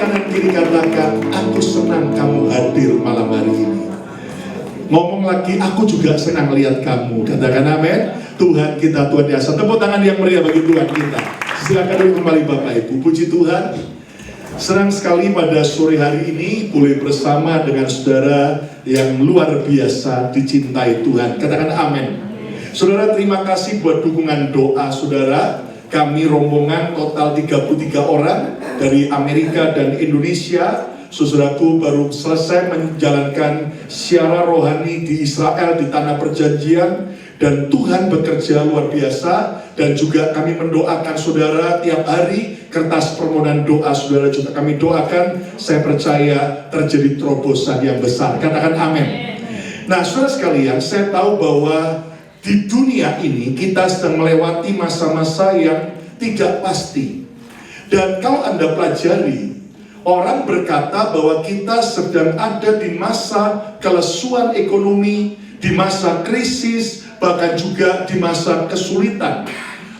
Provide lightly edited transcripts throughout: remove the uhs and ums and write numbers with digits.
kanan kiri katakan, aku senang kamu hadir malam hari ini. Ngomong lagi, aku juga senang lihat kamu. Katakan amin. Tuhan kita Tuhan Yesus. Tepuk tangan yang meriah bagi Tuhan kita. Silakan dulu kembali Bapak Ibu. Puji Tuhan. Senang sekali pada sore hari ini boleh bersama dengan saudara yang luar biasa dicintai Tuhan. Katakan amin. Saudara, terima kasih buat dukungan doa saudara. Kami rombongan total 33 orang dari Amerika dan Indonesia. Saudaraku baru selesai menjalankan siara rohani di Israel di tanah perjanjian, dan Tuhan bekerja luar biasa. Dan juga kami mendoakan saudara tiap hari, kertas permohonan doa saudara juga kami doakan. Saya percaya terjadi terobosan yang besar. Katakan amin. Nah saudara sekalian, saya tahu bahwa di dunia ini kita sedang melewati masa-masa yang tidak pasti. Dan kalau Anda pelajari, orang berkata bahwa kita sedang ada di masa kelesuan ekonomi, di masa krisis, bahkan juga di masa kesulitan.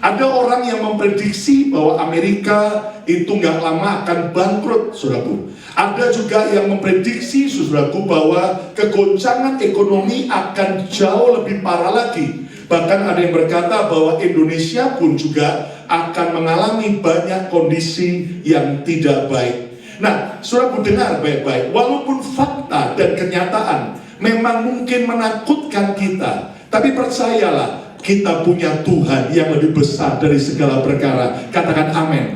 Ada orang yang memprediksi bahwa Amerika itu nggak lama akan bangkrut, saudaraku. Ada juga yang memprediksi, saudaraku, bahwa kegoncangan ekonomi akan jauh lebih parah lagi. Bahkan ada yang berkata bahwa Indonesia pun juga akan mengalami banyak kondisi yang tidak baik. Nah, saudaraku dengar baik-baik, walaupun fakta dan kenyataan memang mungkin menakutkan kita, tapi percayalah, kita punya Tuhan yang lebih besar dari segala perkara. Katakan amin.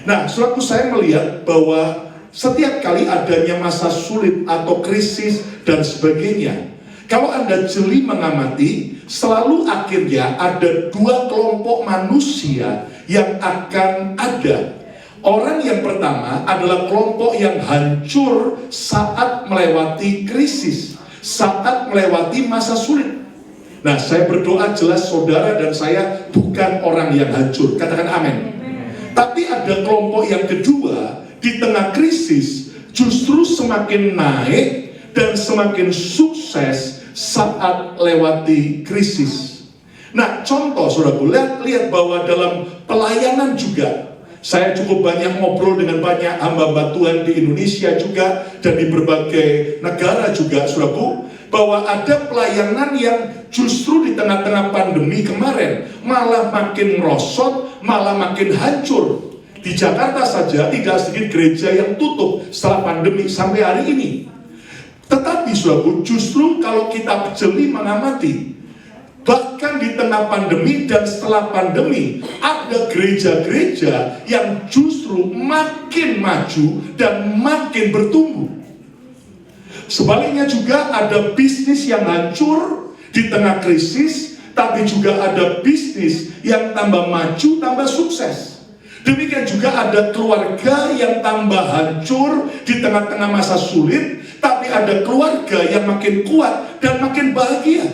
Nah, saudaraku, saya melihat bahwa setiap kali adanya masa sulit atau krisis dan sebagainya, kalau Anda jeli mengamati, selalu akhirnya ada dua kelompok manusia yang akan ada. Orang yang pertama adalah kelompok yang hancur saat melewati krisis, saat melewati masa sulit. Nah, saya berdoa jelas saudara dan saya bukan orang yang hancur. Katakan amin. Tapi ada kelompok yang kedua, di tengah krisis justru semakin naik dan semakin sukses saat lewati krisis. Nah, contoh saudaraku, lihat bahwa dalam pelayanan juga, saya cukup banyak ngobrol dengan banyak hamba-hamba Tuhan di Indonesia juga, dan di berbagai negara juga, saudaraku, bahwa ada pelayanan yang justru di tengah-tengah pandemi kemarin malah makin merosot, malah makin hancur. Di Jakarta saja tidak sedikit gereja yang tutup setelah pandemi sampai hari ini. Tetapi saudaraku, justru kalau kita jeli mengamati, bahkan di tengah pandemi dan setelah pandemi, ada gereja-gereja yang justru makin maju dan makin bertumbuh. Sebaliknya juga ada bisnis yang hancur di tengah krisis, tapi juga ada bisnis yang tambah maju, tambah sukses. Demikian juga ada keluarga yang tambah hancur di tengah-tengah masa sulit, tapi ada keluarga yang makin kuat dan makin bahagia.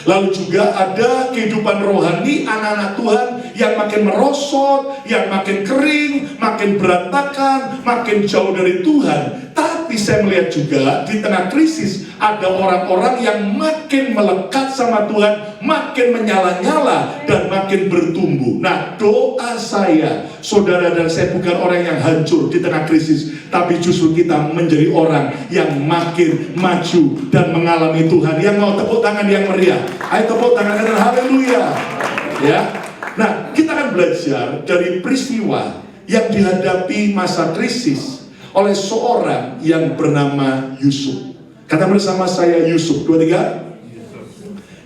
Lalu juga ada kehidupan rohani anak-anak Tuhan yang makin merosot, yang makin kering, makin berantakan, makin jauh dari Tuhan. Tapi saya melihat juga di tengah krisis ada orang-orang yang makin melekat sama Tuhan, makin menyala-nyala dan makin bertumbuh. Nah, doa saya, saudara dan saya bukan orang yang hancur di tengah krisis, tapi justru kita menjadi orang yang makin maju dan mengalami Tuhan. Yang mau tepuk tangan yang meriah, ayo tepuk tangan dan haleluya. Ya. Nah, kita akan belajar dari peristiwa yang dihadapi masa krisis oleh seorang yang bernama Yusuf. Kata bersama saya Yusuf. 2, 3.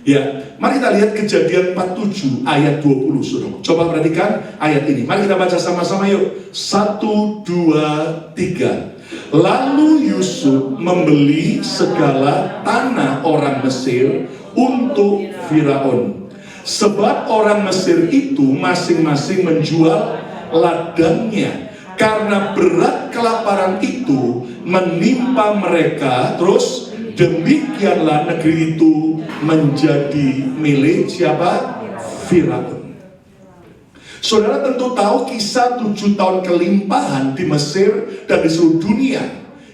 Ya, mari kita lihat Kejadian 47 ayat 20, saudara. Coba perhatikan ayat ini. Mari kita baca sama-sama yuk. 1, 2, 3. Lalu Yusuf membeli segala tanah orang Mesir untuk Firaun, sebab orang Mesir itu masing-masing menjual ladangnya, karena berat kelaparan itu menimpa mereka. Terus demikianlah negeri itu menjadi milik siapa? Firaun. Saudara tentu tahu kisah 7 tahun kelimpahan di Mesir dan di seluruh dunia,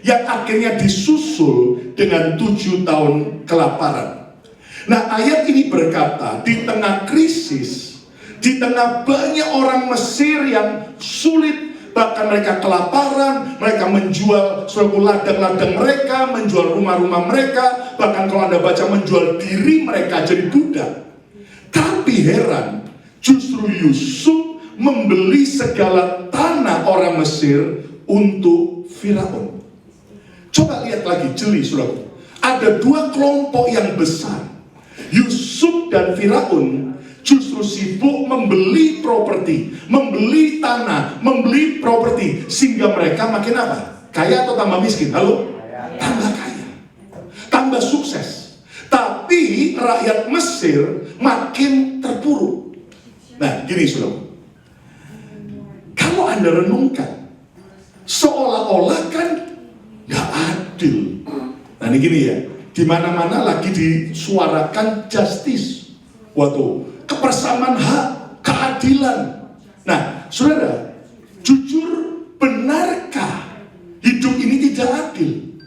yang akhirnya disusul dengan 7 tahun kelaparan. Nah, ayat ini berkata, di tengah krisis, di tengah banyak orang Mesir yang sulit, bahkan mereka kelaparan, mereka menjual suatu ladang-ladang mereka, menjual rumah-rumah mereka, bahkan kalau Anda baca menjual diri mereka jadi budak. Tapi heran, justru Yusuf membeli segala tanah orang Mesir untuk Firaun. Coba lihat lagi jeli, saudara. Ada dua kelompok yang besar. Yusuf dan Firaun justru sibuk membeli properti, membeli tanah, membeli properti, sehingga mereka makin apa? Kaya atau tambah miskin? Halo? Tambah kaya, tambah sukses. Tapi rakyat Mesir makin terpuruk. Nah, gini saudara, kalau Anda renungkan, seolah-olah kan nggak adil. Nah ini gini ya, di mana-mana lagi disuarakan justice, kebersamaan hak, keadilan. Nah, saudara, jujur, benarkah hidup ini tidak adil?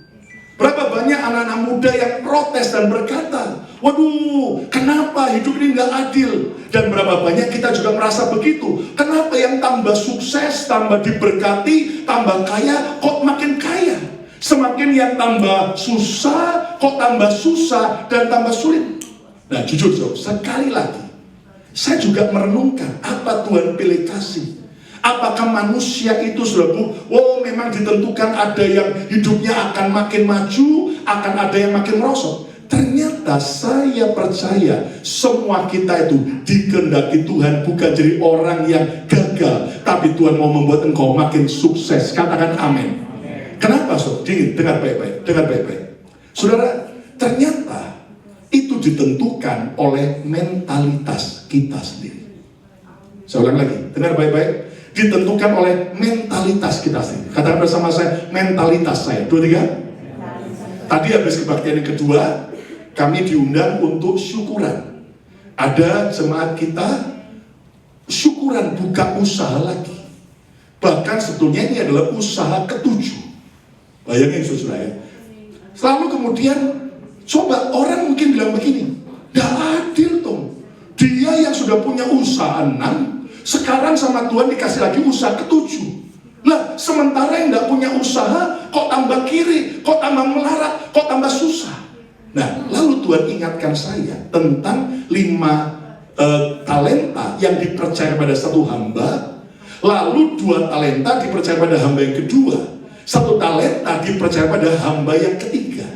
Berapa banyak anak-anak muda yang protes dan berkata, waduh, kenapa hidup ini nggak adil? Dan berapa banyak kita juga merasa begitu. Kenapa yang tambah sukses, tambah diberkati, tambah kaya, kok makin kaya? Semakin yang tambah susah, kok tambah susah dan tambah sulit. Nah jujur, sekali lagi, saya juga merenungkan apa Tuhan pilih kasih. Apakah manusia itu memang ditentukan ada yang hidupnya akan makin maju, akan ada yang makin merosot. Ternyata saya percaya semua kita itu dikehendaki Tuhan bukan jadi orang yang gagal, tapi Tuhan mau membuat engkau makin sukses. Katakan amin. Kenapa, dengar baik-baik. Saudara, ternyata itu ditentukan oleh mentalitas kita sendiri. Saya ulang lagi, dengar baik-baik. Ditentukan oleh mentalitas kita sendiri. Katakan bersama saya, mentalitas saya. 2, 3. Tadi habis kebaktian yang kedua, kami diundang untuk syukuran. Ada jemaat kita syukuran, buka usaha lagi. Bahkan sebetulnya ini adalah usaha ke-7. Bayangin saudara ya. Selalu kemudian coba orang mungkin bilang begini, gak adil dong. Dia yang sudah punya usaha 6, sekarang sama Tuhan dikasih lagi usaha ke-7. Lah sementara yang gak punya usaha kok tambah kiri, kok tambah melarat, kok tambah susah. Nah lalu Tuhan ingatkan saya tentang 5 talenta yang dipercaya pada satu hamba. Lalu 2 talenta dipercaya pada hamba yang kedua. 1 talenta dipercaya pada hamba yang ketiga.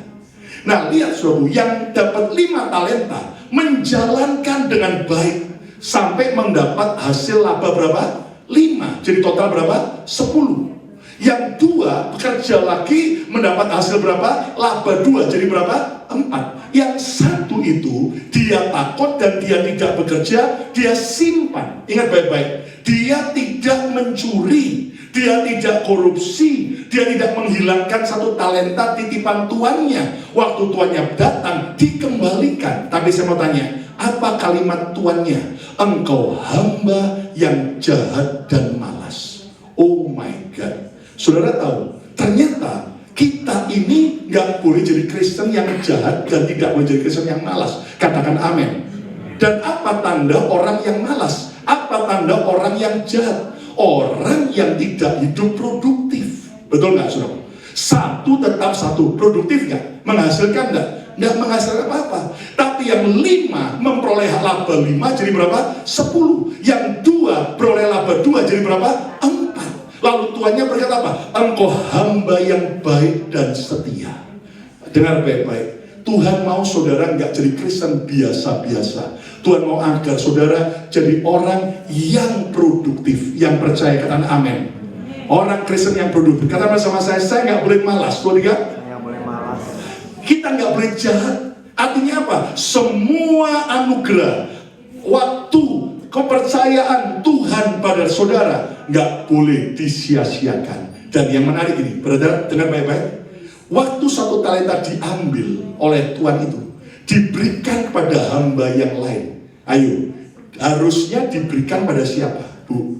Nah lihat saudara, yang dapat 5 talenta menjalankan dengan baik sampai mendapat hasil laba berapa? 5. Jadi total berapa? 10. Yang 2 bekerja lagi mendapat hasil berapa? Laba 2. Jadi berapa? 4. Yang 1 itu dia takut dan dia tidak bekerja, dia simpan. Ingat baik-baik, dia tidak mencuri, dia tidak korupsi, dia tidak menghilangkan 1 talenta titipan tuannya. Waktu tuannya datang, dikembalikan. Tapi saya mau tanya, apa kalimat tuannya? Engkau hamba yang jahat dan malas. Oh my God. Saudara tahu, ternyata kita ini gak boleh jadi Kristen yang jahat dan tidak boleh jadi Kristen yang malas. Katakan amin. Dan apa tanda orang yang malas? Apa tanda orang yang jahat? Orang yang tidak hidup produktif. Betul nggak saudara? 1 tetap 1, produktif nggak? Menghasilkan nggak? Nggak menghasilkan apa-apa. Tapi yang 5 memperoleh laba 5 jadi berapa? 10. Yang 2 peroleh laba 2 jadi berapa? 4. Lalu tuannya berkata apa? Engkau hamba yang baik dan setia. Dengar baik-baik. Tuhan mau saudara nggak jadi Kristen biasa-biasa. Tuhan mau agar saudara jadi orang yang produktif, yang percaya. Katakan amin. Orang Kristen yang produktif. Katakan bersama saya nggak boleh malas. 2, 3. Saya boleh malas. Kita nggak boleh jahat. Artinya apa? Semua anugerah, waktu, kepercayaan Tuhan pada saudara nggak boleh disia-siakan. Dan yang menarik ini, brother, dengar baik-baik. Waktu 1 talenta diambil oleh Tuhan itu, diberikan kepada hamba yang lain. Ayo, harusnya diberikan pada siapa, Bu?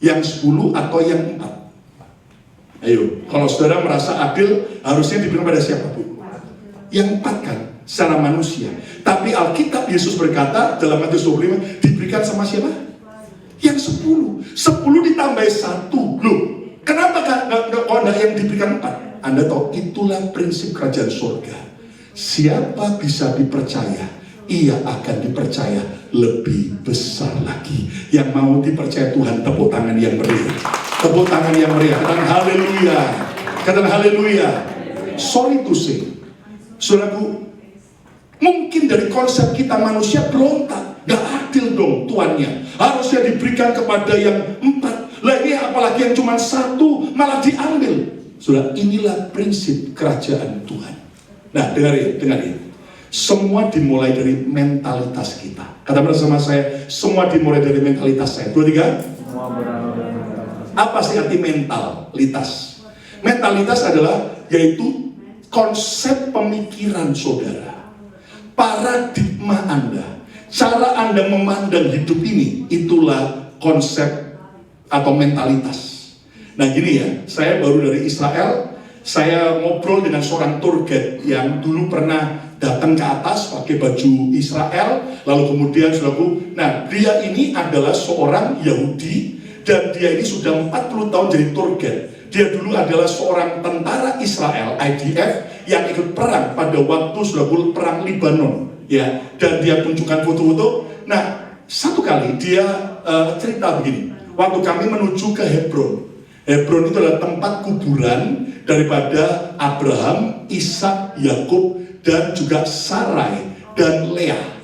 Yang 10 atau yang 4? Ayo, kalau saudara merasa adil, harusnya diberikan pada siapa, Bu? Yang 4 kan, secara manusia. Tapi Alkitab Yesus berkata dalam Matius 25, diberikan sama siapa? Yang 10. 10 ditambah 1. Loh, kenapa kok ada yang diberikan 4? Anda tahu, itulah prinsip kerajaan surga. Siapa bisa dipercaya, ia akan dipercaya lebih besar lagi. Yang mau dipercaya Tuhan, tepuk tangan yang meriah. Tepuk tangan yang meriah. Katakan haleluya. Katakan haleluya. Sorry to say, saudaraku, mungkin dari konsep kita manusia berontak. Gak adil dong tuannya, harusnya diberikan kepada yang 4. Lah ini apalagi yang cuma 1 malah diambil. Saudara, inilah prinsip kerajaan Tuhan. Nah, dengarin. Semua dimulai dari mentalitas kita. Kata bersama saya, semua dimulai dari mentalitas saya. 2, 3. Apa sih arti mentalitas? Mentalitas adalah yaitu konsep pemikiran saudara, paradigma Anda, cara Anda memandang hidup ini. Itulah konsep atau mentalitas. Nah gini ya, saya baru dari Israel. Saya ngobrol dengan seorang tour guide yang dulu pernah datang ke atas pakai baju Israel. Lalu kemudian saudaraku, nah dia ini adalah seorang Yahudi, dan dia ini sudah 40 tahun jadi tour guide. Dia dulu adalah seorang tentara Israel, IDF, yang ikut perang pada waktu saudaraku perang Libanon. Ya, dan dia tunjukkan foto-foto. Nah, satu kali dia cerita begini. Waktu kami menuju ke Hebron. Hebron itu adalah tempat kuburan daripada Abraham, Ishak, Yakub, dan juga Sarai dan Leah.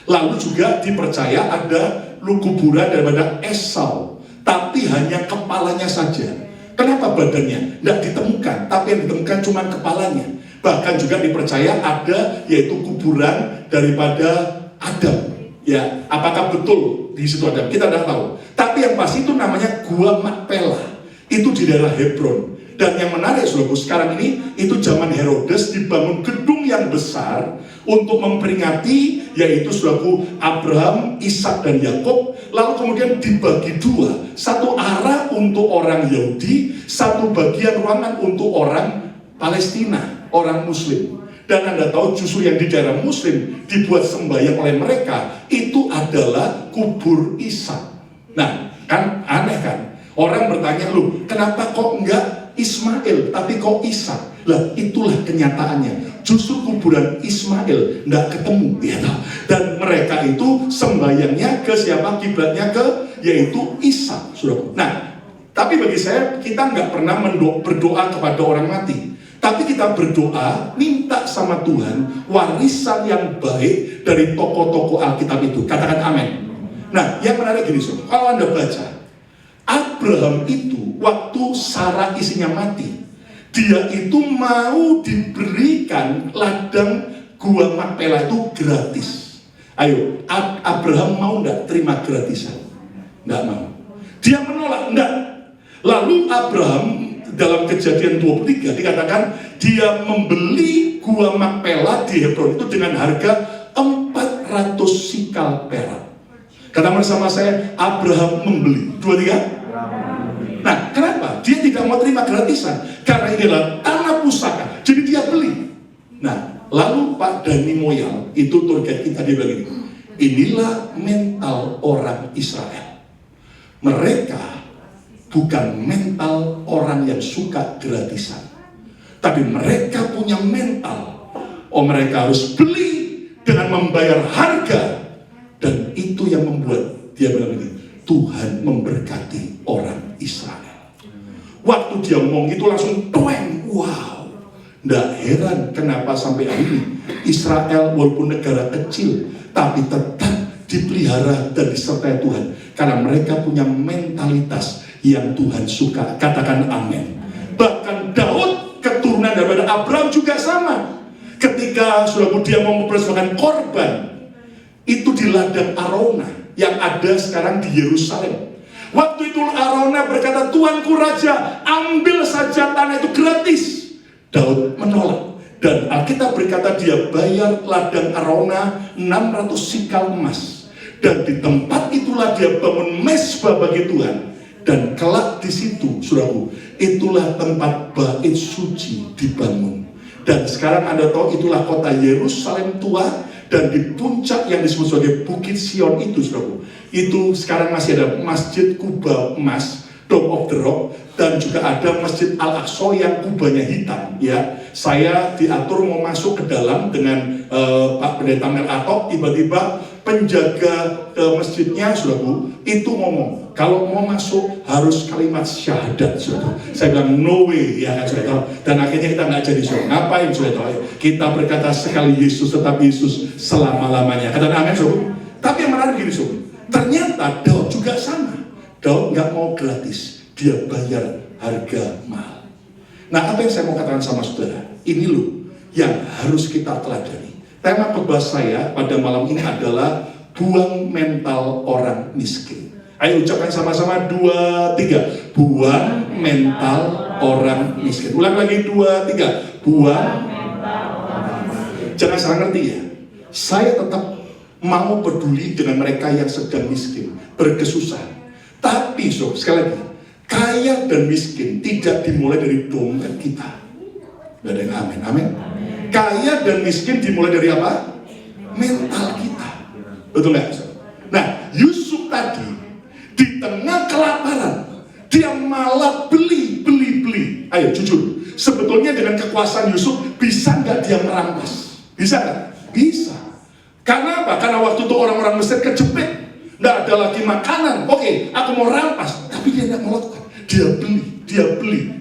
Lalu juga dipercaya ada kuburan daripada Esau, tapi hanya kepalanya saja. Kenapa badannya? Tidak ditemukan, tapi yang ditemukan cuma kepalanya. Bahkan juga dipercaya ada yaitu kuburan daripada Adam. Ya, apakah betul di situ Adam? Kita tidak tahu. Tapi yang pasti itu namanya Gua Makpela. Itu di daerah Hebron. Dan yang menarik saudaraku, sekarang ini itu zaman Herodes dibangun gedung yang besar untuk memperingati yaitu saudaraku Abraham, Ishak, dan Yakub. Lalu kemudian dibagi 2, satu arah untuk orang Yahudi, satu bagian ruangan untuk orang Palestina, orang Muslim. Dan Anda tahu justru yang di daerah Muslim dibuat sembahyang oleh mereka itu adalah kubur Ishak. Nah, kan aneh kan? Orang bertanya, loh kenapa kok enggak Ismail tapi kok Ishak? Lah itulah kenyataannya. Justru kuburan Ismail enggak ketemu, ya tak? Dan mereka itu sembahyangnya ke siapa? Kiblatnya ke yaitu Ishak, saudaraku. Nah, tapi bagi saya kita enggak pernah berdoa kepada orang mati. Tapi kita berdoa, minta sama Tuhan warisan yang baik dari tokoh-tokoh Alkitab itu. Katakan amin. Nah, yang menarik gini, saudara. Kalau Anda baca, Abraham itu waktu Sarah istrinya mati, dia itu mau diberikan ladang Gua Makpela itu gratis. Ayo, Abraham mau enggak terima gratisan? Enggak mau. Dia menolak, enggak. Lalu Abraham dalam Kejadian 23 dikatakan dia membeli Gua Makpela di Hebron itu dengan harga 400 sikal perak. Kata bersama saya, Abraham membeli. 2, 3. Nah, kenapa? Dia tidak mau terima gratisan. Karena inilah tanah pusaka. Jadi dia beli. Nah, lalu Pak Dani Moyal, itu tour guide kita, dia bilang ini. Inilah mental orang Israel. Mereka bukan mental orang yang suka gratisan. Tapi mereka punya mental. Oh, mereka harus beli dengan membayar harga. Dan itu yang membuat dia bilang ini. Tuhan memberkati orang Israel. Waktu dia ngomong itu langsung tueng, wow. Nggak heran kenapa sampai hari ini Israel walaupun negara kecil tapi tetap dipelihara dan disertai Tuhan. Karena mereka punya mentalitas yang Tuhan suka. Katakan amin. Bahkan Daud keturunan daripada Abraham juga sama. Ketika sudah dia mau mempersembahkan korban itu di ladang Araunah yang ada sekarang di Yerusalem. Waktu itu Araunah berkata, Tuanku Raja, ambil saja tanah itu gratis. Daud menolak. Dan Alkitab berkata dia bayar ladang Araunah 600 sikal emas. Dan di tempat itulah dia bangun mezbah bagi Tuhan. Dan kelak di situ, saudaraku, itulah tempat bait suci dibangun. Dan sekarang Anda tahu itulah kota Yerusalem tua. Dan di puncak yang disebut sebagai Bukit Sion itu, saudaraku, itu sekarang masih ada Masjid Kuba Emas, Dome of the Rock, dan juga ada Masjid Al-Aqsa yang kubahnya hitam. Ya, saya diatur mau masuk ke dalam dengan Pak Pendeta Mel Atok. Tiba-tiba penjaga masjidnya, saudaraku, itu ngomong, kalau mau masuk harus kalimat syahadat, saudara. Saya bilang no way, ya kan, saudara. Dan akhirnya kita nggak jadi saudara. Ngapain, saudara? Kita berkata sekali Yesus tetap Yesus selama-lamanya. Kata amin, saudara. Tapi yang menarik gini, saudara. Ternyata Daud juga sama. Daud nggak mau gratis, dia bayar harga mahal. Nah, apa yang saya mau katakan sama saudara? Ini loh yang harus kita teladani. Tema khotbah saya pada malam ini adalah buang mental orang miskin. Ayo ucapkan sama-sama 2, 3. Buang mental orang miskin. Ulang lagi 2, 3. Buang mental orang miskin. Jangan salah ngerti ya. Saya tetap mau peduli dengan mereka yang sedang miskin, berkesusahan. Tapi sekali lagi, kaya dan miskin tidak dimulai dari dompet kita. Gak ada yang amin, amin. Kaya dan miskin dimulai dari apa? Mental kita. Betul nggak? Nah, Yusuf tadi di tengah kelaparan, dia malah beli. Ayo jujur, sebetulnya dengan kekuasaan Yusuf bisa nggak dia merampas? Bisa nggak? Bisa. Karena apa? Karena waktu itu orang-orang Mesir kejepit, nggak ada lagi makanan. Oke, aku mau rampas, tapi dia nggak melakukan.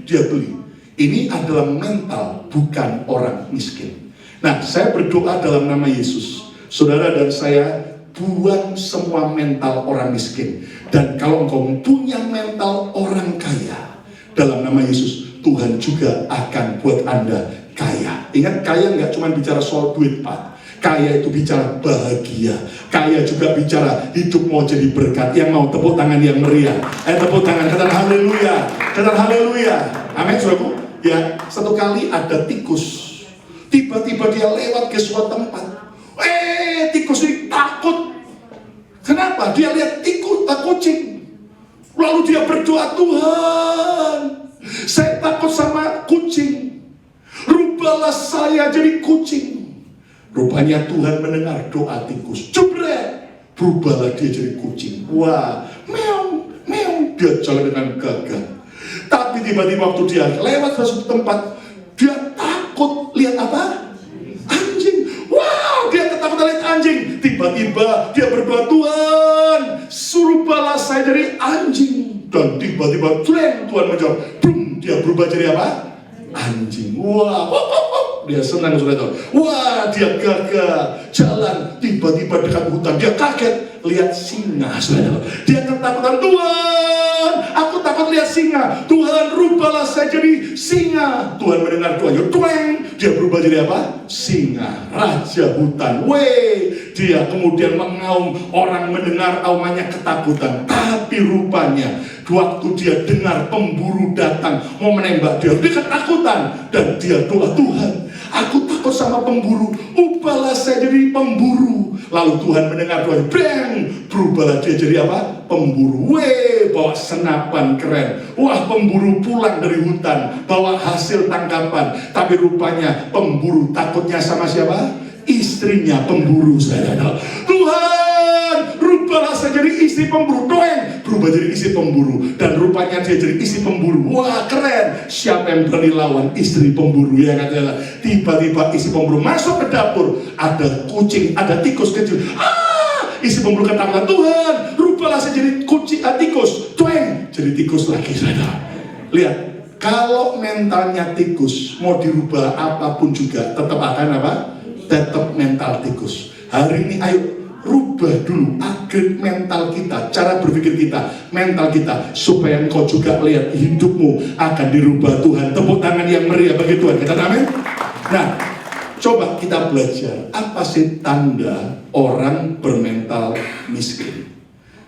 Dia beli. Ini adalah mental, bukan orang miskin. Nah, saya berdoa dalam nama Yesus, saudara dan saya buang semua mental orang miskin. Dan kalau engkau punya mental orang kaya, dalam nama Yesus, Tuhan juga akan buat Anda kaya. Ingat, kaya nggak cuma bicara soal duit, Pak. Kaya itu bicara bahagia. Kaya juga bicara hidup mau jadi berkat. Yang mau tepuk tangan yang meriah. Tepuk tangan, katakan haleluya. Katakan haleluya. Amin, saudaraku. Ya, satu kali ada tikus. Tiba-tiba dia lewat ke suatu tempat. Tikus ini takut. Kenapa? Dia lihat kucing. Lalu dia berdoa, Tuhan, saya takut sama kucing. Rubahlah saya jadi kucing. Rupanya Tuhan mendengar doa tikus. Jebret, berubahlah dia jadi kucing. Wah, meong, dia jalan dengan gagah. Tapi tiba-tiba waktu dia lewat ke suatu tempat, dia takut lihat apa? Anjing. Wow, dia ketakutan lihat anjing. Tiba-tiba dia berdoa, Tuhan, suruhlah saya jadi anjing. Dan tiba-tiba Tuhan menjawab, boom, dia berubah jadi apa? Anjing. Wah, dia senang, saudara. Wah, dia gagah jalan. Tiba-tiba dekat hutan, dia kaget lihat singa, saudara. Dia ketakutan, Tuhan, aku takut lihat singa. Tuhan, rubahlah saya jadi singa. Tuhan mendengar doanya. Dia berubah jadi apa? Singa, raja hutan. Dia kemudian mengaum. Orang mendengar aumannya ketakutan. Tapi rupanya waktu dia dengar pemburu datang mau menembak dia ketakutan. Dan dia doa, Tuhan, aku takut sama pemburu, ubahlah saya jadi pemburu. Lalu Tuhan mendengar doa, bang, berubahlah dia jadi apa? Pemburu. Bawa senapan keren. Wah, pemburu pulang dari hutan, bawa hasil tangkapan. Tapi rupanya pemburu takutnya sama siapa? Istrinya pemburu, saudara. Tuhan, rubahlah saya jadi istri pemburu. Berubah jadi istri pemburu. Dan rupanya dia jadi istri pemburu. Wah, keren. Siapa yang berani lawan istri pemburu, ya katanya. Tiba-tiba istri pemburu masuk ke dapur. Ada kucing, ada tikus kecil. Istri pemburu katakan, Tuhan, rubahlah saya jadi tikus. Jadi tikus lagi, saudara. Lihat, kalau mentalnya tikus mau dirubah apapun juga tetap akan apa? Tetap mental tikus. Hari ini ayo rubah dulu upgrade mental kita, cara berpikir kita, mental kita, supaya engkau juga lihat hidupmu akan dirubah Tuhan. Tepuk tangan yang meriah bagi Tuhan. Kita amin. Nah, coba kita belajar apa sih tanda orang bermental miskin.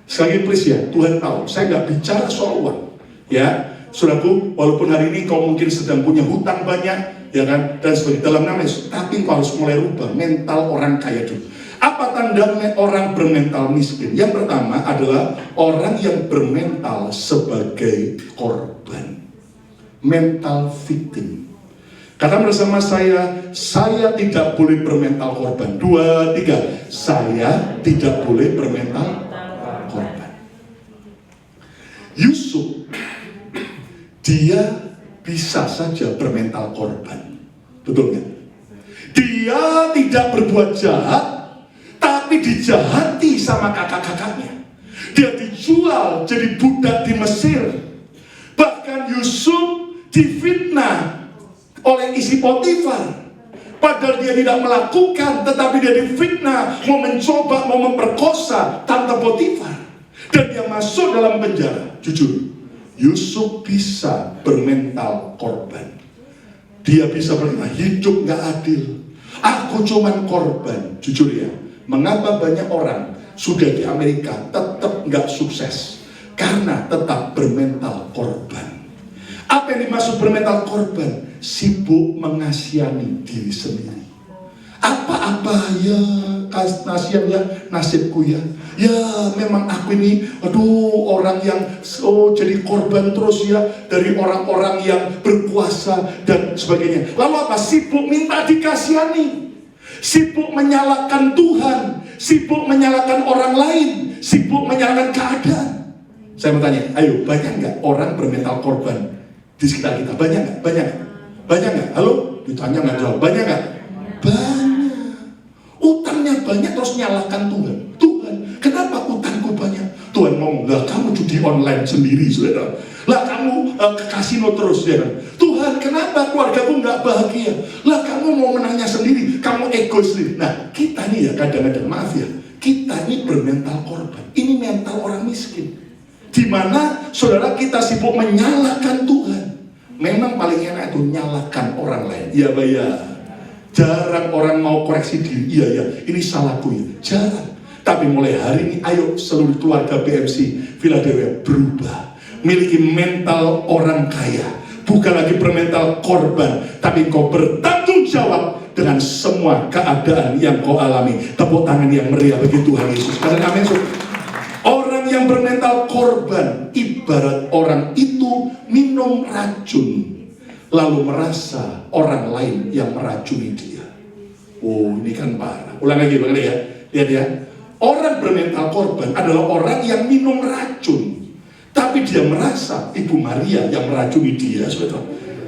Sekali lagi please ya, Tuhan tahu saya nggak bicara soal uang, ya. Saudaraku, walaupun hari ini kau mungkin sedang punya hutang banyak, ya kan, dan sebagai dalam nama Yesus, tapi kau harus mulai rubah mental orang kaya dulu. Apa tanda orang bermental miskin? Yang pertama adalah orang yang bermental sebagai korban, mental victim. Kata bersama saya tidak boleh bermental korban. 2, 3, saya tidak boleh bermental korban. Yusuf, dia bisa saja bermental korban. Betul nggak? Dia tidak berbuat jahat, tapi dijahati sama kakak-kakaknya. Dia dijual jadi budak di Mesir. Bahkan Yusuf difitnah oleh istri Potifar, padahal dia tidak melakukan, tetapi dia difitnah, mau mencoba, mau memperkosa tante Potifar, dan dia masuk dalam penjara. Jujur, Yusuf bisa bermental korban. Dia bisa berkata, hidup gak adil, aku cuman korban. Jujur ya, mengapa banyak orang sudah di Amerika tetap gak sukses? Karena tetap bermental korban. Apa yang dimaksud bermental korban? Sibuk mengasihani diri sendiri. Apa-apa ya, kasihan ya, nasibku ya. Ya memang aku ini, orang yang jadi korban terus ya, dari orang-orang yang berkuasa dan sebagainya. Lalu apa? Sibuk minta dikasihani, sibuk menyalahkan Tuhan, sibuk menyalahkan orang lain, sibuk menyalahkan keadaan. Saya mau tanya, ayo, banyak nggak orang bermental korban di sekitar kita? Banyak nggak? Banyak nggak? Banyak nggak? Halo? Ditanya nggak jawab. Banyak nggak? Banyak. Utangnya banyak terus nyalahkan Tuhan. Tuhan, kenapa utangku banyak? Tuhan ngomong, lah kamu judi online sendiri, saudara. Lah kamu ke kasino terus, ya kan? Tuhan, kenapa keluargaku nggak bahagia? Lah kamu mau menangnya sendiri, kamu egois sendiri. Nah, kita nih ya kadang-kadang, maaf ya, kita ini bermental korban. Ini mental orang miskin. Di mana saudara kita sibuk menyalahkan Tuhan. Memang paling enak itu nyalahkan orang lain. Iya, Pak ya. Jarang orang mau koreksi diri. Iya ya, ini salahku ya. Jarang. Tapi mulai hari ini, ayo seluruh keluarga BMC Philadelphia berubah. Miliki mental orang kaya. Bukan lagi bermental korban, tapi kau bertanggung jawab dengan semua keadaan yang kau alami. Tepuk tangan yang meriah bagi Tuhan Yesus. Katakan amin. Orang yang bermental korban ibarat orang itu minum racun lalu merasa orang lain yang meracuni dia. Oh, ini kan parah. Ulang lagi ya. Lihat ya. Orang bermental korban adalah orang yang minum racun, tapi dia merasa Ibu Maria yang meracuni dia, saudara.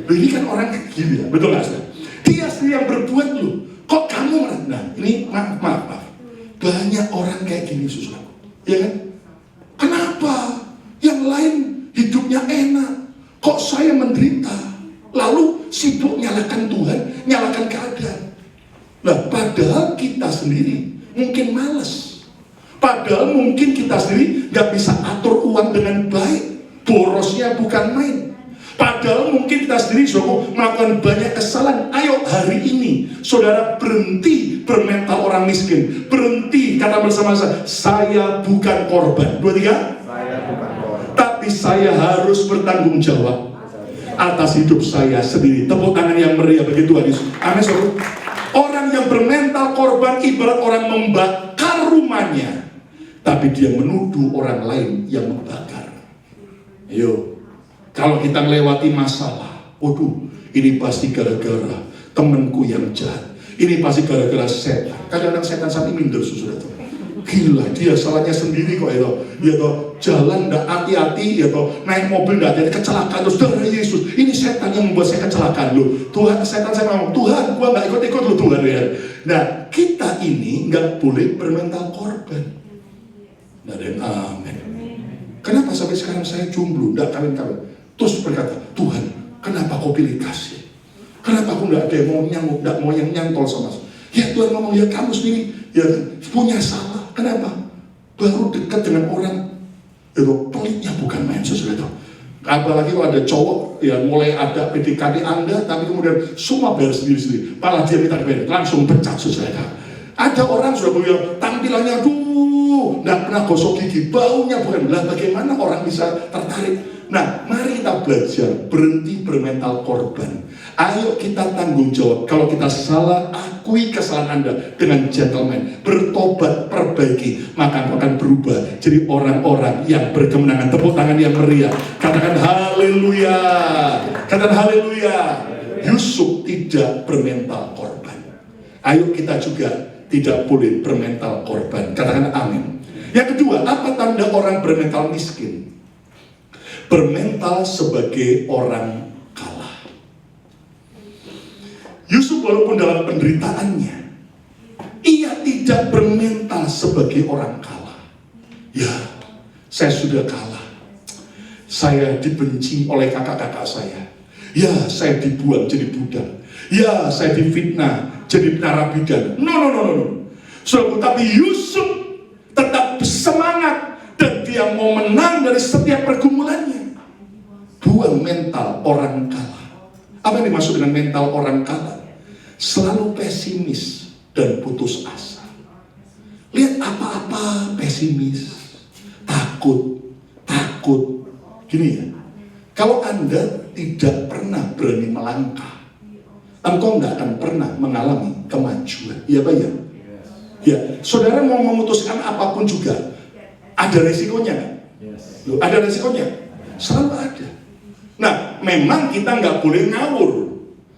Ini kan orang gila, betul nggak, saudara? Dia sendiri yang berbuat loh. Kok kamu? Nah, ini maaf. Banyak orang kayak gini, saudara. Ya kan? Kenapa? Yang lain hidupnya enak, kok saya menderita? Lalu sibuk nyalakan Tuhan, nyalakan keadaan. Nah, padahal kita sendiri mungkin malas. Padahal mungkin kita sendiri gak bisa atur uang dengan baik. Borosnya bukan main. Padahal mungkin kita sendiri sudah melakukan banyak kesalahan. Ayo hari ini saudara berhenti bermental orang miskin. Berhenti kata bersama saya bukan korban. 2, 3. Saya bukan korban. Tapi saya harus bertanggung jawab atas hidup saya sendiri. Tepuk tangan yang meriah bagi Tuhan Yesus. Amin, saudara. Orang yang bermental korban ibarat orang membakar rumahnya, tapi dia menuduh orang lain yang membakar. Ayo, kalau kita melewati masalah, waduh, ini pasti gara-gara temanku yang jahat. Ini pasti gara-gara setan. Kadang-kadang setan saat ini minder, saudara. Gila, dia salahnya sendiri kok ya toh. Ya toh, jalan enggak hati-hati, ya toh, naik mobil enggak hati-hati, kecelakaan terus. Saudara Yesus, ini setan yang membuat saya kecelakaan loh. Tuhan, setan saya ngomong, Tuhan, gua enggak ikut-ikut loh Tuhan ya. Nah, kita ini enggak boleh bermental korban. Nah, dan amin. Kenapa sampai sekarang saya jomblo, enggak kawin-kawin? Terus berkata, Tuhan, kenapa kau pilih kasih? Kenapa aku enggak ada yang mau nyamuk, enggak mau yang nyantol sama saya? Ya Tuhan ngomong, ya kamu sendiri ya punya salah. Kenapa? Baru dekat dengan orang itu pelitnya bukan main, sesuatu. Apalagi kalau ada cowok yang mulai ada PDKT Anda, tapi kemudian semua bayar sendiri-sendiri. Malah dia minta dibayar, langsung pecat, sesuatu. Ada orang sudah punya tampilannya, nggak pernah gosok gigi, baunya bukan. Lah bagaimana orang bisa tertarik? Nah, mari kita belajar berhenti bermental korban. Ayo kita tanggung jawab. Kalau kita salah, akui kesalahan Anda dengan gentleman, bertobat, perbaiki, maka akan berubah jadi orang-orang yang berkemenangan. Tepuk tangan yang meriah. Katakan haleluya. Katakan haleluya. Yusuf tidak bermental korban. Ayo kita juga tidak boleh bermental korban. Katakan amin. Yang kedua, apa tanda orang bermental miskin? Bermental sebagai orang kalah. Yusuf walaupun dalam penderitaannya, ia tidak bermental sebagai orang kalah. Ya, saya sudah kalah. Saya dibenci oleh kakak-kakak saya. Ya, saya dibuang jadi budak. Ya, saya difitnah jadi narapidana. No. Tapi Yusuf tetap semangat dan dia mau menang dari setiap pergumulannya. Buang mental orang kalah. Apa yang dimaksud dengan mental orang kalah? Selalu pesimis dan putus asa. Lihat apa-apa pesimis, takut. Gini ya, kalau Anda tidak pernah berani melangkah, engkau tidak akan pernah mengalami kemajuan. Iya Pak ya? Ya, saudara mau memutuskan apapun juga ada resikonya kan? Loh, ada resikonya? Selalu ada. Nah, memang kita nggak boleh ngawur.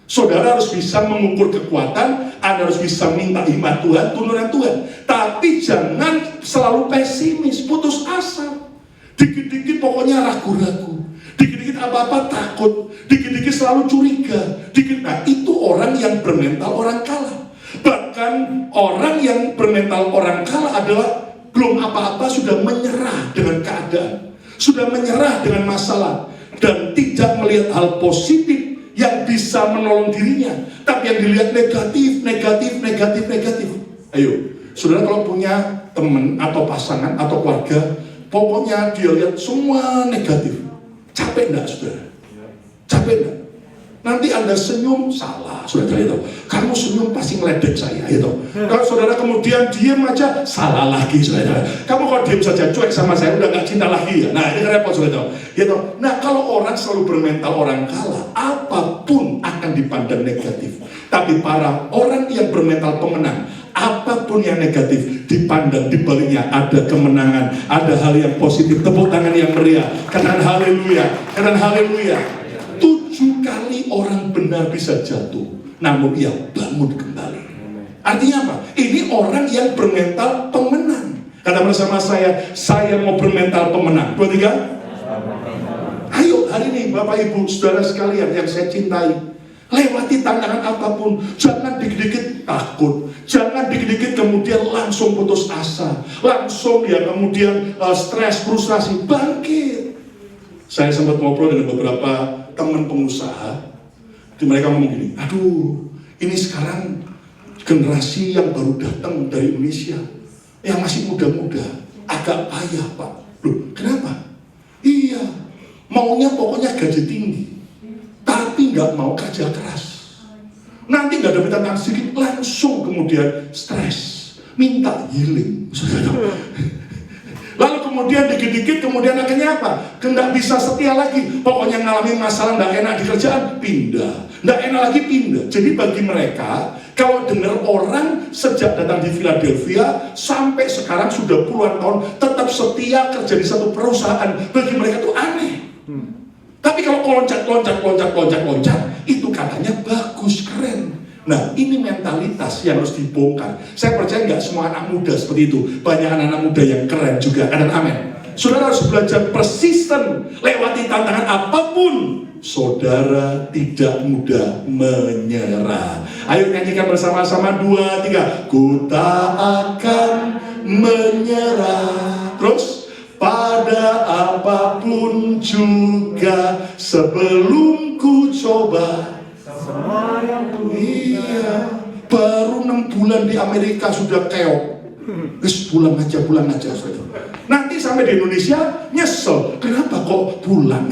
Saudara harus bisa mengukur kekuatan, Anda harus bisa minta hikmat Tuhan, turunan Tuhan. Tapi jangan selalu pesimis, putus asa. Dikit-dikit pokoknya ragu-ragu. Dikit-dikit apa-apa takut. Dikit-dikit selalu curiga. Nah, itu orang yang bermental orang kalah. Bahkan orang yang bermental orang kalah adalah belum apa-apa sudah menyerah dengan keadaan. Sudah menyerah dengan masalah. Dan tidak melihat hal positif yang bisa menolong dirinya. Tapi yang dilihat negatif. Ayo, saudara kalau punya teman atau pasangan atau keluarga, pokoknya dia lihat semua negatif. Capek enggak saudara? Capek enggak? Nanti Anda senyum, salah saudara itu. Kamu senyum pasti ngeledek saya itu. Kalau saudara kemudian diam aja, salah lagi saudara. Kamu kalau diam saja cuek sama saya, udah gak cinta lagi ya. Nah ini repot saudara itu. Nah kalau orang selalu bermental orang kalah, apapun akan dipandang negatif. Tapi para orang yang bermental pemenang, apapun yang negatif dipandang, di baliknya ada kemenangan, ada hal yang positif. Tepuk tangan yang meriah, katakan haleluya, katakan haleluya. 7 kali orang benar bisa jatuh, namun ia bangun kembali. Artinya apa? Ini orang yang bermental pemenang. Kata bersama saya mau bermental pemenang. 2, 3. Ayo hari ini Bapak Ibu Saudara sekalian yang saya cintai, lewati tantangan apapun, jangan dikit-dikit takut, jangan dikit-dikit kemudian langsung putus asa, langsung ya kemudian stres, frustrasi, bangkit. Saya sempat ngobrol dengan beberapa teman pengusaha, mereka ngomong gini, aduh ini sekarang generasi yang baru datang dari Indonesia, yang masih muda-muda, agak payah Pak. Loh kenapa? Iya, maunya pokoknya gaji tinggi, tapi nggak mau kerja keras. Nanti nggak dapat tantangan sedikit, langsung kemudian stres, minta healing. Lalu kemudian dikit-dikit kemudian akhirnya apa? Nggak bisa setia lagi. Pokoknya ngalami masalah nggak enak di kerjaan, pindah. Nggak enak lagi, pindah. Jadi bagi mereka, kalau dengar orang sejak datang di Philadelphia sampai sekarang sudah puluhan tahun tetap setia kerja di satu perusahaan, bagi mereka itu aneh. Tapi kalau loncat, itu katanya bagus, keren. Nah ini mentalitas yang harus dibongkar. Saya percaya nggak semua anak muda seperti itu. Banyak anak-anak muda yang keren juga. Katakan amin. Saudara harus belajar persisten lewati tantangan apapun. Saudara tidak mudah menyerah. Ayo nyanyikan bersama-sama 2, 3. Ku tak akan menyerah. Terus pada apapun juga sebelum ku coba. Iya, baru 6 bulan di Amerika sudah keok. Wis pulang aja Nanti sampai di Indonesia nyesel, kenapa kok pulang?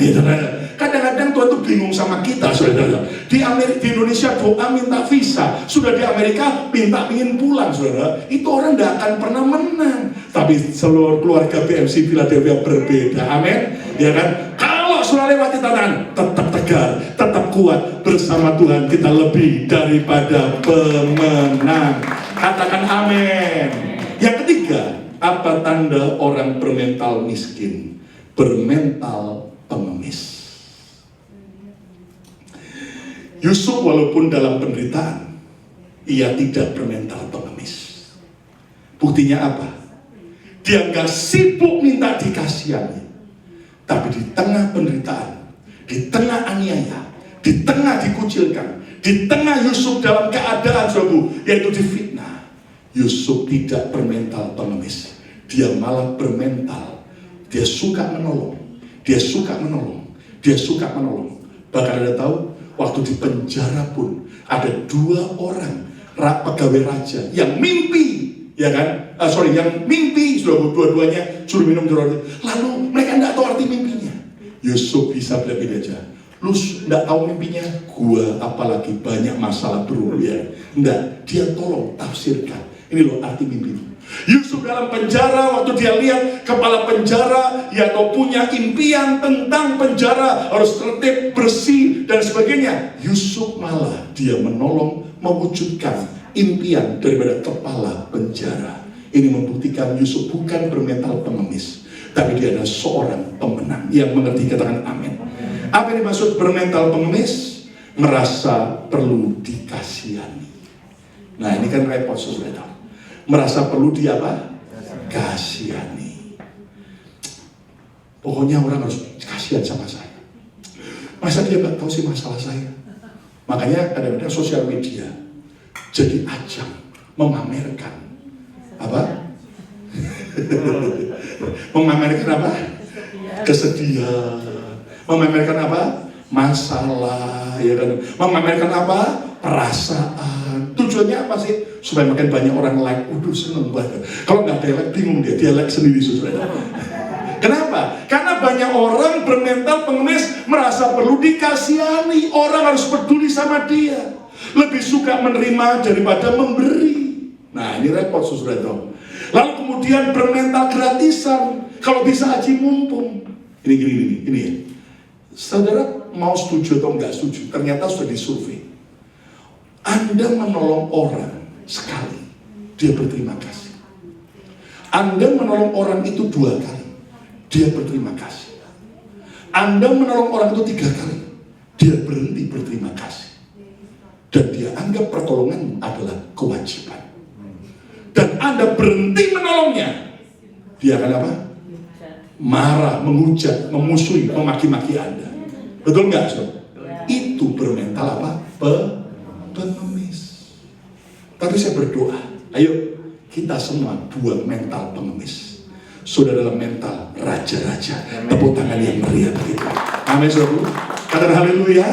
Kadang-kadang Tuhan tuh bingung sama kita, saudara. Di Indonesia doa minta visa, sudah di Amerika ingin pulang, saudara. Itu orang tidak akan pernah menang. Tapi seluruh keluarga BMC Philadelphia berbeda, amin. Ya kan? Kalau sudah lewati tantangan, tetap tegar, tetap kuat. Bersama Tuhan kita lebih daripada pemenang. Katakan amin. Yang ketiga, apa tanda orang bermental miskin? Bermental pengemis. Yusuf walaupun dalam penderitaan, ia tidak bermental pengemis. Buktinya apa? Dia nggak sibuk minta dikasihani, tapi di tengah penderitaan, di tengah aniaya, di tengah dikucilkan, di tengah Yusuf dalam keadaan yaitu difitnah, Yusuf tidak bermental pengemis. Dia malah bermental, dia suka menolong, dia suka menolong, dia suka menolong. Bahkan Anda tahu, waktu di penjara pun ada 2 orang pegawai raja yang mimpi, ya kan? Yang mimpi, dua-duanya suruh minum jeruk. Lalu mereka tidak tahu arti mimpinya. Yusuf bisa bilang aja, lu tidak tahu mimpinya, gua apalagi banyak masalah dulu ya. Enggak, dia tolong tafsirkan. Ini loh arti mimpi. Yusuf dalam penjara, waktu dia lihat kepala penjara, ya atau punya impian tentang penjara harus tertib, bersih dan sebagainya. Yusuf malah dia menolong mewujudkan impian daripada kepala penjara. Ini membuktikan Yusuf bukan bermental pengemis, tapi dia adalah seorang pemenang yang mengerti. Katakan amin. Apa yang dimaksud bermental pengemis? Merasa perlu dikasihani. Nah ini kan repot saudara. Merasa perlu kasihani. Pokoknya orang harus kasihan sama saya. Masa dia nggak tahu sih masalah saya? Makanya kadang-kadang sosial media jadi ajang memamerkan apa? Memamerkan apa? Kesedihan. Memamerkan apa? Masalah, ya kan? Memamerkan apa? Perasaan. Tujuannya apa sih? Supaya makin banyak orang like. Waduh, seneng banget. Kalau nggak ada like, bingung dia like sendiri saudara. Kenapa? Karena banyak orang bermental pengemis, merasa perlu dikasihani. Orang harus peduli sama dia. Lebih suka menerima daripada memberi. Nah ini repot saudara. Lalu kemudian bermental gratisan. Kalau bisa aji mumpung. Ini ya. Saudara mau setuju atau enggak setuju, ternyata sudah disurvei. Anda menolong orang sekali, dia berterima kasih. Anda menolong orang itu 2 kali, dia berterima kasih. Anda menolong orang itu 3 kali, dia berhenti berterima kasih. Dan dia anggap pertolongan adalah kewajiban. Dan Anda berhenti menolongnya, dia akan apa? Marah, menghujat, memusuhi, memaki-maki Anda. Betul nggak, saudara? Itu bermental apa? Pengemis. Tapi saya berdoa, ayo kita semua buat mental pengemis. Sudah dalam mental raja-raja. Tepuk tangan yang meriah begitu. Amin, saudara. Katakan haleluya.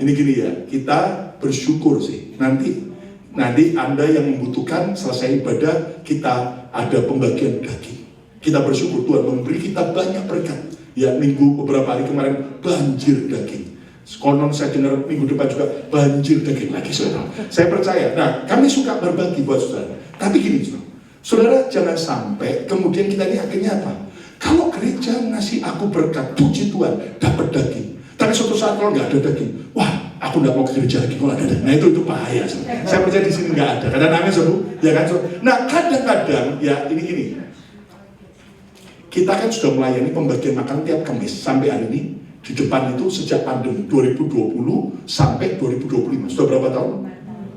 Ini gini ya, kita bersyukur sih. Nanti Anda yang membutuhkan selesai ibadah, kita ada pembagian daging. Kita bersyukur Tuhan memberi kita banyak berkat. Ya beberapa hari kemarin banjir daging. Konon saya dengar minggu depan juga banjir daging lagi saudara. Saya percaya. Nah kami suka berbagi buat saudara. Tapi gini saudara, jangan sampai kemudian kita ini akhirnya apa? Kalau gereja ngasih aku berkat, puji Tuhan, dapat daging. Tapi suatu saat kalau nggak ada daging, wah aku nggak mau ke gereja lagi kalau ada daging. Nah itu bahaya. Saya percaya di sini nggak ada. Kadang amin saudara, ya kan? Nah kadang-kadang ya ini. Kita kan sudah melayani pembagian makan tiap Kamis sampai hari ini. Di depan itu sejak pandemi 2020 sampai 2025. Sudah berapa tahun?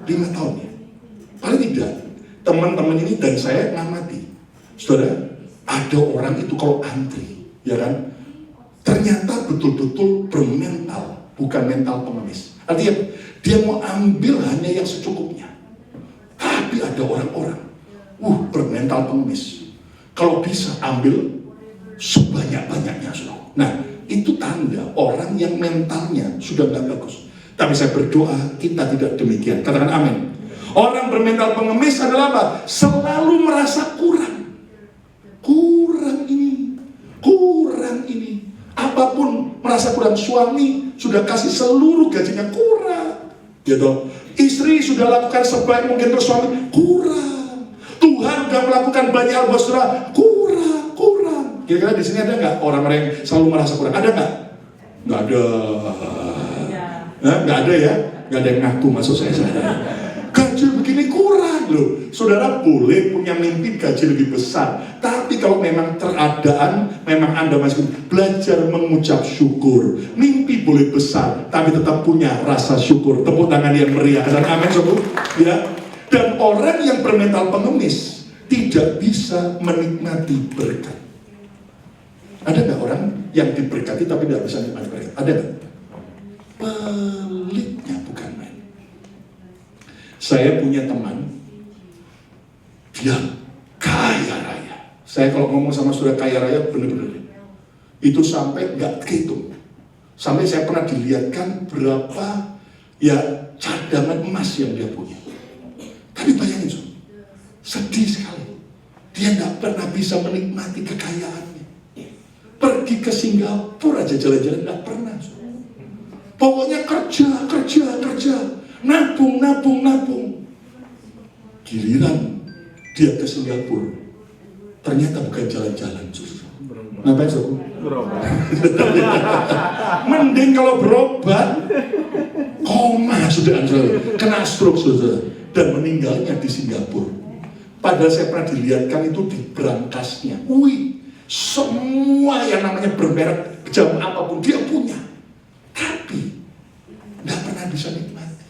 5 tahun ya. Paling tidak, teman-teman ini dan saya ngamati. Saudara, ada orang itu kalau antri, ya kan? Ternyata betul-betul bermental, bukan mental pengemis. Artinya, dia mau ambil hanya yang secukupnya. Tapi ada orang-orang, bermental pengemis. Kalau bisa ambil sebanyak-banyaknya, saudara. Nah, itu tanda orang yang mentalnya sudah nggak bagus. Tapi saya berdoa kita tidak demikian. Katakan amin. Orang bermental pengemis adalah apa? Selalu merasa kurang. Kurang ini. Apapun merasa kurang. Suami sudah kasih seluruh gajinya, kurang. Gitu. Istri sudah lakukan sebaik mungkin terus suami, kurang. Tuhan sudah melakukan banyak hal buat saudara, kurang. Kira-kira di sini ada nggak orang-orang yang selalu merasa kurang? Ada nggak? Nggak ada. Nggak ada ya? Nggak ada yang ngaku masuk saya. Gaji begini kurang loh. Saudara boleh punya mimpi gaji lebih besar. Tapi kalau memang keadaan, memang Anda masih belajar mengucap syukur. Mimpi boleh besar, tapi tetap punya rasa syukur. Tepuk tangan yang meriah. Dan amin, saudara. Ya. Dan orang yang bermental pengemis tidak bisa menikmati berkat. Ada nggak orang yang diberkati tapi tidak bisa menikmati berkat? Ada nggak? Pelitnya bukan main. Saya punya teman, dia kaya raya. Saya kalau ngomong sama saudara kaya raya, bener-bener itu sampai nggak kehitung. Sampai saya pernah dilihatkan berapa ya cadangan emas yang dia punya. Tapi bayangin, sedih sekali. Dia nggak pernah bisa menikmati kekayaannya. Pergi ke Singapura aja jalan-jalan nggak pernah. Pokoknya kerja, nabung. Giliran dia ke Singapura, ternyata bukan jalan-jalan, ngapain sob? Berobat. Mending kalau berobat, koma sudah kena stroke sudah, dan meninggalnya di Singapura. Padahal saya pernah dilihatkan itu di berangkasnya. Wih, semua yang namanya bermerek jam apapun dia punya, tapi nggak pernah bisa nikmati.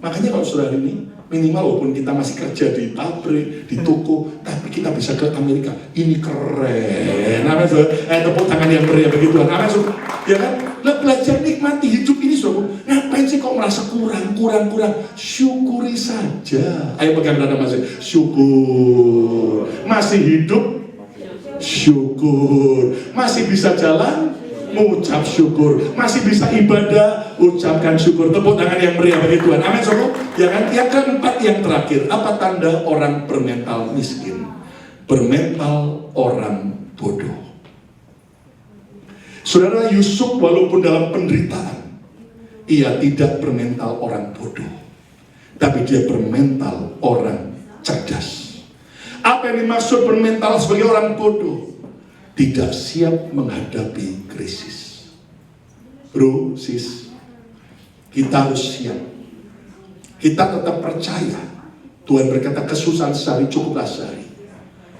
Makanya kalau saudara ini minimal walaupun kita masih kerja di pabrik, di toko, tapi kita bisa ke Amerika. Ini keren. Amin, saudara. Tepuk tangan yang meriah bagi Tuhan. Amin, saudara. Ya kan? Lah belajar nikmati hidup ini, saudara. Ngapain sih kok merasa kurang? Syukuri saja. Ayo pegang dada masih. Syukur. Masih hidup? Syukur. Masih bisa jalan? Mengucap syukur. Masih bisa ibadah, ucapkan syukur. Tepuk tangan yang meriah bagi Tuhan. Amin, saudara. Ya kan? Yang keempat, yang terakhir, apa tanda orang bermental miskin? Bermental orang bodoh. Saudara, Yusuf walaupun dalam penderitaan, ia tidak bermental orang bodoh, tapi dia bermental orang cerdas. Apa yang dimaksud bermental sebagai orang bodoh? Tidak siap menghadapi krisis. Bro, sis, kita harus siap. Kita tetap percaya Tuhan berkata kesusahan sehari cukuplah sehari.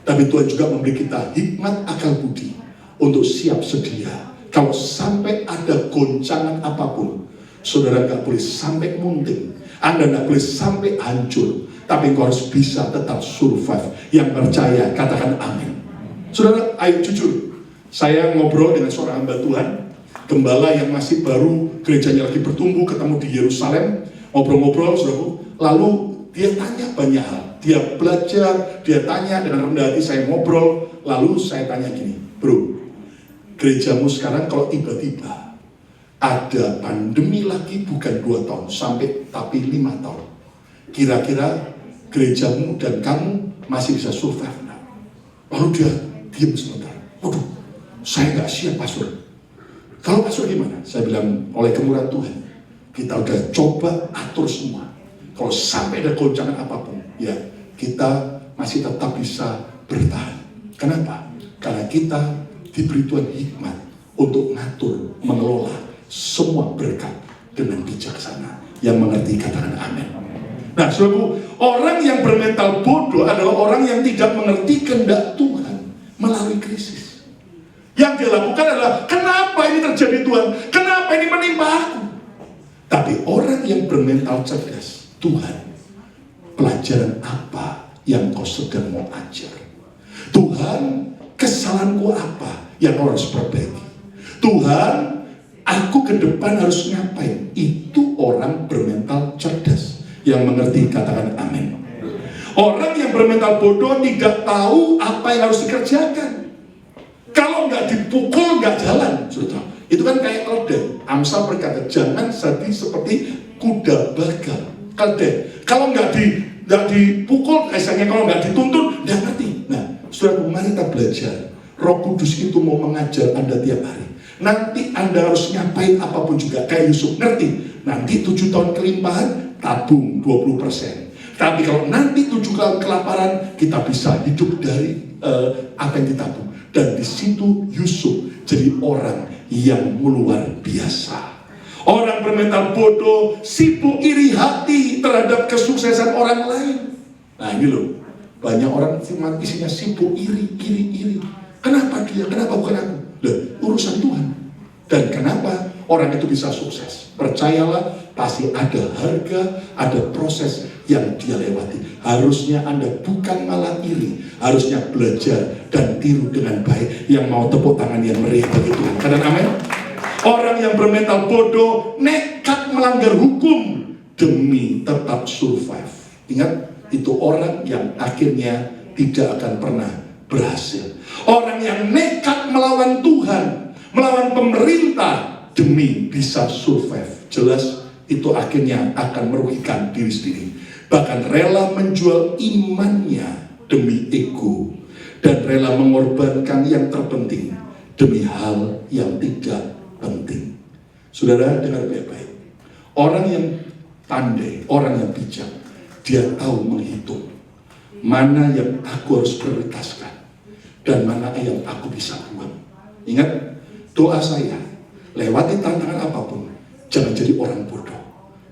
Tapi Tuhan juga memberi kita hikmat akal budi untuk siap sedia. Kalau sampai ada goncangan apapun, saudara gak boleh sampai munting, Anda gak boleh sampai hancur, tapi engkau harus bisa tetap survive. Yang percaya katakan amin. Saudara, ayo jujur. Saya ngobrol dengan seorang hamba Tuhan, gembala yang masih baru, gerejanya lagi bertumbuh, ketemu di Yerusalem, ngobrol-ngobrol, saudaraku. Lalu dia tanya banyak hal. Dia belajar, dia tanya dengan rendah hati, saya ngobrol. Lalu saya tanya gini, bro, gerejamu sekarang kalau tiba-tiba ada pandemi lagi bukan 2 tahun, tapi 5 tahun. Kira-kira gerejamu dan kamu masih bisa survive? Lalu dia diam sebentar. Waduh, saya nggak siap pastor. Kalau pastor gimana? Saya bilang oleh kemurahan Tuhan, kita udah coba atur semua. Kalau sampai ada goncangan apapun, ya kita masih tetap bisa bertahan. Kenapa? Karena kita diberi Tuhan hikmat untuk ngatur, mengelola semua berkat dengan bijaksana. Yang mengerti katakan amin. Nah, saudaraku, orang yang bermental bodoh adalah orang yang tidak mengerti kehendak Tuhan melalui krisis. Yang dia lakukan adalah, kenapa ini terjadi Tuhan? Kenapa ini menimpa aku? Tapi orang yang bermental cerdas, Tuhan, pelajaran apa yang kau sedang mau ajar? Tuhan, kesalahanku apa yang kau harus perbaiki? Tuhan, aku ke depan harus ngapain? Itu orang bermental cerdas. Yang mengerti katakan amin. Orang yang bermental bodoh tidak tahu apa yang harus dikerjakan. Kalau nggak dipukul nggak jalan, saudara. Itu kan kayak keledai. Amsal berkata jangan jadi seperti kuda bagal. Keledai. Kalau nggak dipukul, misalnya kalau nggak dituntun, nggak ngerti. Nah, saudara, mari kita belajar. Roh Kudus itu mau mengajar Anda tiap hari. Nanti Anda harus ngapain apapun juga. Kayak Yusuf ngerti. Nanti 7 tahun kelimpahan, tabung 20%. Tapi kalau nanti 7 tahun kelaparan, kita bisa hidup dari apa yang ditabung. Dan di situ Yusuf jadi orang yang luar biasa. Orang bermental bodoh, sibuk iri hati terhadap kesuksesan orang lain. Nah ini loh, banyak orang isinya sibuk iri. Kenapa dia? Kenapa bukan aku? Loh, urusan Tuhan. Dan kenapa orang itu bisa sukses. Percayalah, pasti ada harga, ada proses yang dia lewati. Harusnya Anda bukan malah iri, harusnya belajar dan tiru dengan baik. Yang mau tepuk tangan yang meriah bagi Tuhan. Katakan amin. Orang yang bermental bodoh nekat melanggar hukum demi tetap survive. Ingat, itu orang yang akhirnya tidak akan pernah berhasil. Orang yang nekat melawan Tuhan, melawan pemerintah demi bisa survive, jelas itu akhirnya akan merugikan diri sendiri. Bahkan rela menjual imannya demi ego, dan rela mengorbankan yang terpenting demi hal yang tidak penting. Saudara, dengar baik-baik. Orang yang pandai, orang yang bijak, dia tahu menghitung mana yang aku harus prioritaskan dan mana yang aku bisa buang. Ingat, doa saya, lewati tantangan apapun, jangan jadi orang bodoh.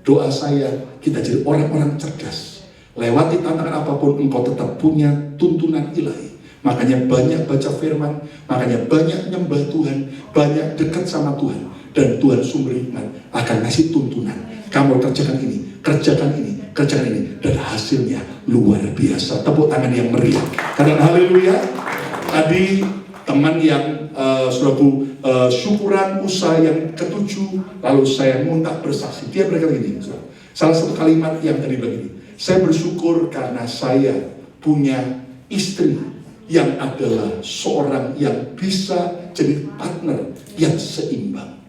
Doa saya, kita jadi orang-orang cerdas. Lewati tantangan apapun, engkau tetap punya tuntunan ilahi. Makanya banyak baca firman, makanya banyak nyembah Tuhan, banyak dekat sama Tuhan. Dan Tuhan sumber hikmat akan ngasih tuntunan. Kamu kerjakan ini, kerjakan ini, kerjakan ini. Dan hasilnya luar biasa. Tepuk tangan yang meriah. Karena haleluya. Tadi teman yang saudaraku syukuran usaha yang ketujuh, lalu saya minta bersaksi. Dia berkata gini, salah satu kalimat yang tadi begini. Saya bersyukur karena saya punya istri yang adalah seorang yang bisa jadi partner yang seimbang.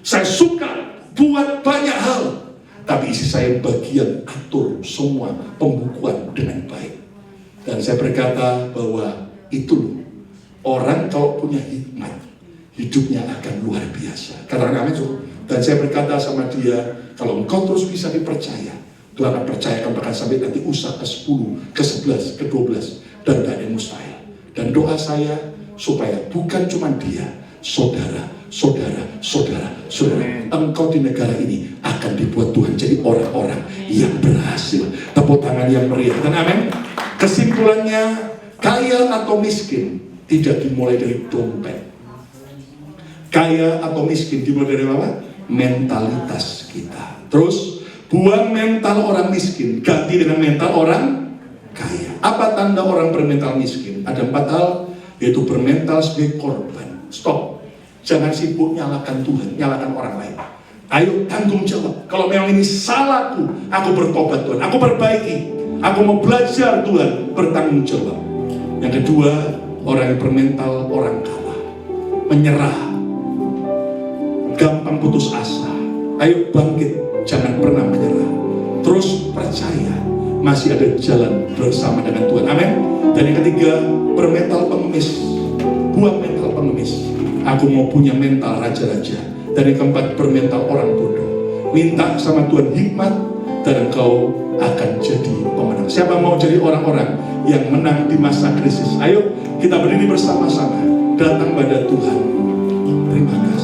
Saya suka buat banyak hal, tapi istri saya bagian atur semua pembukuan dengan baik. Dan saya berkata bahwa itu loh, orang kalau punya hikmat, hidupnya akan luar biasa. Katakan amin. Dan saya berkata sama dia, kalau engkau terus bisa dipercaya, Tuhan akan percayakan bahkan sampai nanti usaha ke-10, ke-11, ke-12, dan tak ada mustahil. Dan doa saya supaya bukan cuma dia, saudara, engkau di negara ini akan dibuat Tuhan jadi orang-orang yang berhasil. Tepuk tangan yang meriah. Dan amin. Kesimpulannya, kaya atau miskin tidak dimulai dari dompet. Kaya atau miskin dimulai dari apa? Mentalitas kita. Terus buang mental orang miskin, ganti dengan mental orang kaya. Apa tanda orang bermental miskin? Ada 4 hal, yaitu bermental sebagai korban. Stop. Jangan sibuk nyalakan Tuhan, nyalakan orang lain. Ayo tanggung jawab. Kalau memang ini salahku, aku bertobat Tuhan, aku perbaiki. Aku mau belajar Tuhan, bertanggung jawab. Yang kedua, orang yang bermental orang kalah, menyerah, gampang putus asa. Ayo bangkit, jangan pernah menyerah. Terus percaya, masih ada jalan bersama dengan Tuhan. Amin. Dan yang ketiga, bermental pengemis. Buang mental pengemis. Aku mau punya mental raja-raja. Dan yang keempat, bermental orang bodoh. Minta sama Tuhan hikmat, dan engkau akan jadi pemenang. Siapa mau jadi orang-orang yang menang di masa krisis? Ayo kita berdiri bersama-sama, datang pada Tuhan. Terima kasih.